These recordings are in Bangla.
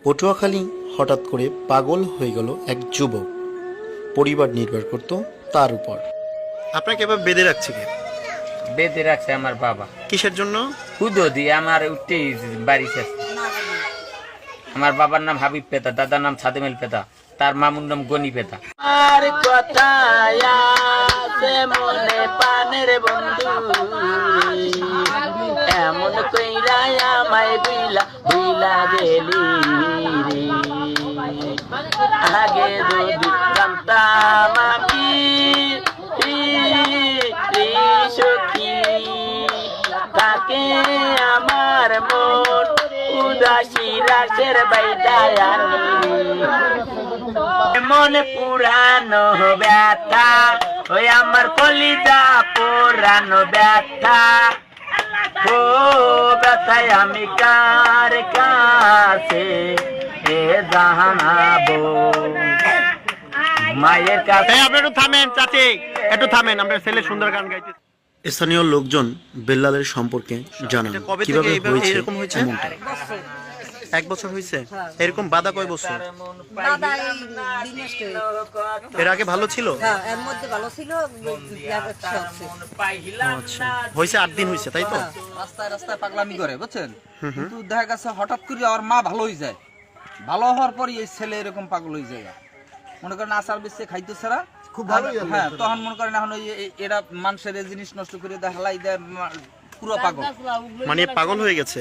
পটুয়াখালী হঠাৎ করে পাগল হয়ে গেল এক যুবক। পরিবার নির্ভর করত তার উপর। আপনাকে এবার বেঁধে রাখছে কে? বেঁধে রাখছে আমার বাবা। কিসের জন্য? কুদো দিয়ে আমার উঠতে বাড়ি শেষ। আমার বাবার নাম হাবিব পেতা, দাদার নাম সাদেমেল পেতা, তার মামুর নাম গনি পেতা। আর কথায় আছে মনে পানের বন্ধু, এমন কইরা আমায় বুইলা বুইলা গেলি রে। আগে যদি জানতাম আমি সখী, তাকে আমার মন উদাসী রাসের বাইদায় আনি। মনে পুরানো ব্যথা, ওই আমার কলিজা পুরানো ব্যথা। ও ব্যথায় আমি কার কাছে জানাবো? মায়ের কাছে। আপনি একটু থামেন চাচি, একটু থামেন, আমরা ছেলে সুন্দর গান গাইতে। স্থানীয় লোকজন বেল্লালের সম্পর্কে জানান কিভাবে এরকম হয়েছে। এক বছর হয়েছে। এরকম বাধা কয় বছর? এর আগে ভালো ছিল? এর মধ্যে ভালো ছিল। আচ্ছা, হয়েছে 8 দিন হয়েছে, তাই তো? রাস্তায় রাস্তায় পাগলামি করে, বুঝছেন? কিন্তু দেখা গেছে হঠাৎ করে ওর মা ভালো হয়ে যায়। ভালো হওয়ার পরই এই ছেলে এরকম পাগল হয়ে যায়। মনে করেন আচার বেশি খাইতে ছাড়া খুব ভালো। হ্যাঁ, তখন মনে করেন এখন এরা মানুষের জিনিস নষ্ট করে দেখালাই দেয়, পুরো পাগল। মানে পাগল হয়ে গেছে।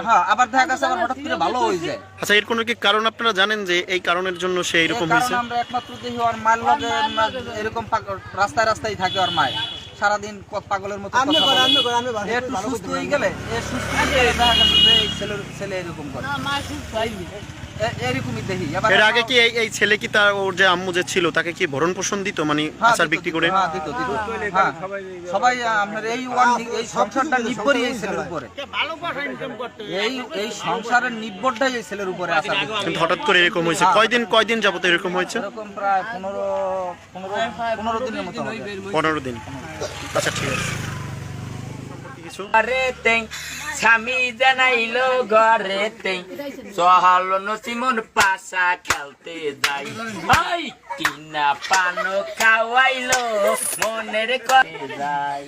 হ্যাঁ, আবার দেখা গেছে আবার হঠাৎ করে ভালো হয়ে যায়। আচ্ছা, এর কোনো কি কারণ আপনারা জানেন যে এই কারণের জন্য সে এরকম হয়েছে? আমরা একমাত্র দেখি ওর মায়ের লগে এরকম রাস্তায় রাস্তায় থাকে। ওর মায়ের সারাদিন পাগলের মতো একটু সুস্থ হয়ে গেলে ছেলে এরকম করে। এরকমই দেখি। এর আগে কি এই ছেলে কি তার ওর যে আম্মু যে ছিল তাকে কি ভরণ পোষণ দিত, মানে আচার বিক্রি করে? সবাই আপনার এই সংসারটা নির্ভরই এই ছেলের উপরে। এই সংসারের নির্ভরটাই এই ছেলের উপরে আচার। কিন্তু হঠাৎ করে এরকম হয়েছে। কয়দিন যাবত এরকম হয়েছে? এরকম প্রায় 15 দিনের মতো। 15 দিন। আচ্ছা, ঠিক আছে। ঘরেতে স্বামী জানাইলো ঘরেতে, সহল নসিমন পাশা খেলতে যাই। ভাই কিনা পানো খাওয়াইলো মনের করে যাই।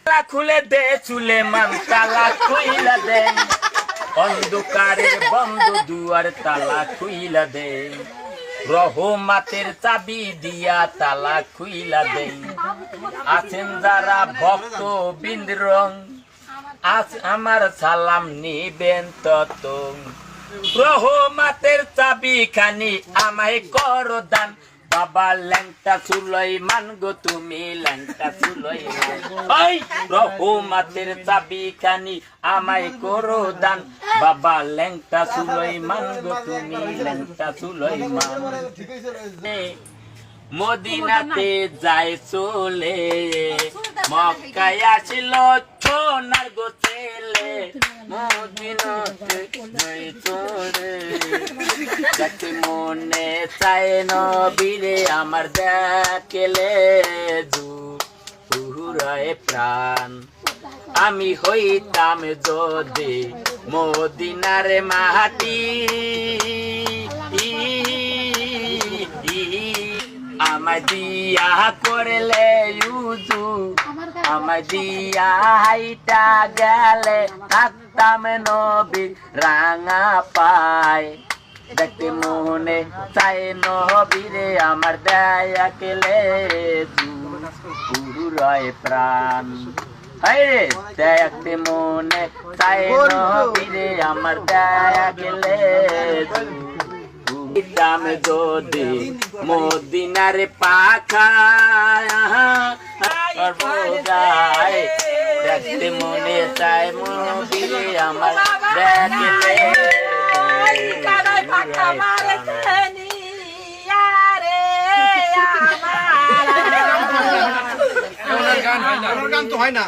তালা খুলে দে চুলে মান, তালা খুইলা দে, অন্ধকারে বন্ধ দুয়ার তালা খুইলা দে, রহমাতের চাবি দিয়া তালা খুইলা দে। আছেন যারা ভক্ত বিন্দ্রং, আজ আমার সালাম নিবেন তত। রহমাতের চাবি খানি আমায় করো দান, বাবা ল্যাংটা সুলাইমান গো তুমি ল্যাংটা সুলাইমান। ওই রহমাতের চাবি খানি আমায় করো দান, বাবা ল্যাংটা সুলাইমান গো তুমি ল্যাংটা সুলাইমান। মদিনাতে যায় চলে, মক্কায় আসিল সোনার গো ছেলে। মদিনাতে যায় চলে, যাকে মনে চায় নবীরে আমার দেখলে জুড়ায় প্রাণ। আমি হইতাম যদি মদিনার মাটি, আমায় দিয়া করলে ইউজু, আমায় দিয়া হাইটা গেলে থাকতাম নবী রাঙা পায়। দেখতে মনে চাই নবীরে আমার দেয়া কেলে পুরুরয় প্রাণ। হায়রে দেখতে মনে চাই নবীরে আমার দেয়া গেলে দাম যদি মদিনার পাখা। দেখতে মনে চায় নবীরে আমার দেখলে গান তো হয় না।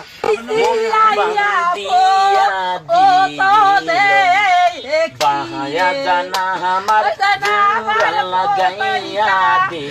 বাহায়া জানা আমার লাগাইয়া দে।